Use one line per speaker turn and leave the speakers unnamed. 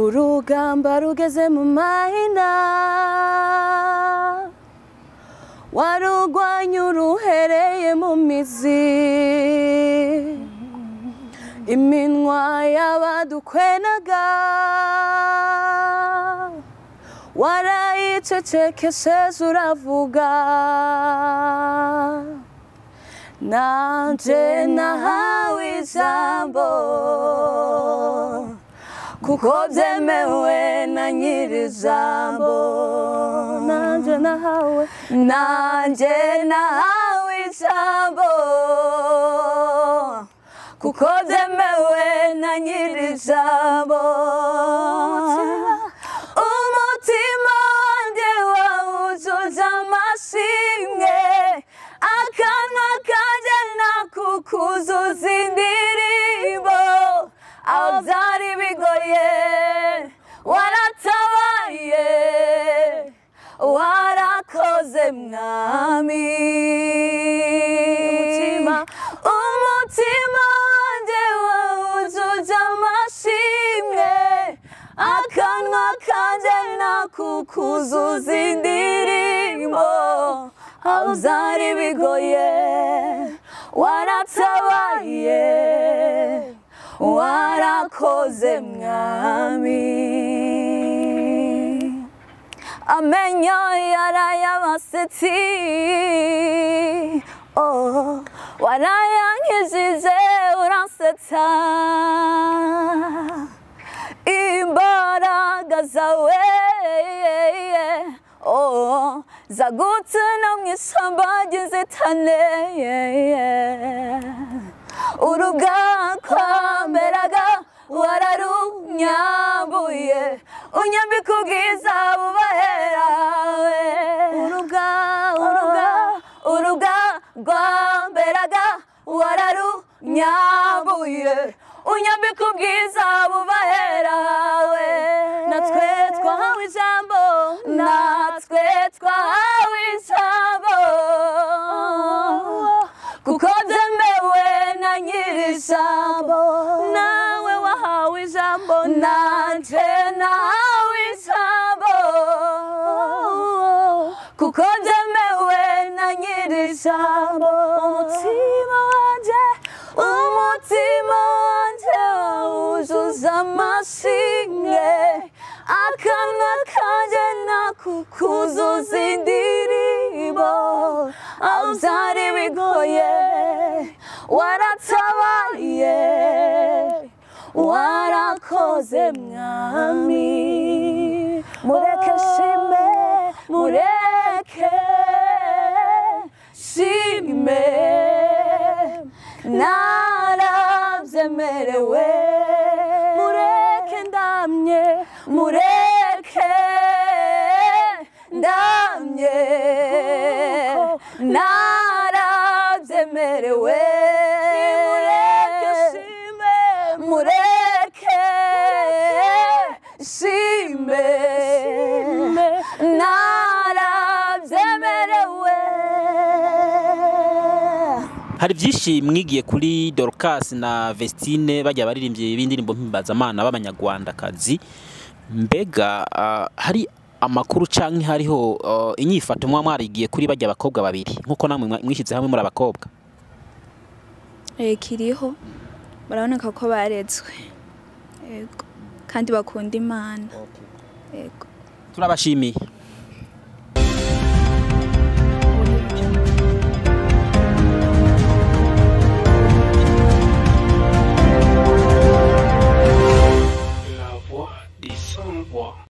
urugamba rugeze mu mahina warugwanya uruhereye mu mizi iminwa y'abadukwenaga warayicecekesheje uravuga nanje nahawe ijambo kuko byemewe na nyiri ijambo nanje nahawe ijambo kuko byemewe na nyiri ijambo umutima wanjye wawuzuza amashimwe akanwa kanjye nakukuzuza indirimbo aho byari bigoye waratabaye warakoze mwami umutima wanjye wawuzuza amashimwe akanwa kanjye nakukuzuza indirimbo aho byari bigoye waratabaye warakoze mwami amenyo yarayabasetsi warayankijije uransetsa imbaraga zawe zagutuna mu ishyamba ry'inzitane urugakwamberaga wararunyambuye unyambika ubwiza bubaherawe uruga rwamberaga wararunyambuye unyambika ubwiza bubaherawe natwe twahawe ijambo kuko byemewe na nyiri ijambo nawe wahawe ijambo nanje nahawe ijambo kuko byemewe na nyiri ijambo umutima wanjye wawuzuza amashimwe akanwa kanjye nakukuzuza indirimbo aho byari bigoye waratabaye warakoze mwami mureke shime narabyemerewe mureke ndamye narabyemerewe mureke shime narabyemerewe.
Hari byinshi mwigiye kuri Dolcas na Vestine bajya baririmbye ibindirimbo mpimbazamana b'abanyarwandakazi mbega hari amakuru canke hariho inyifato mwarigiye kuri bajya abakobwa babiri nkuko namwe mwishize hamwe muri abakobwa
kiriho baraboneka ko baretswe yego kandi bakunda Imana yego
turabashimiye.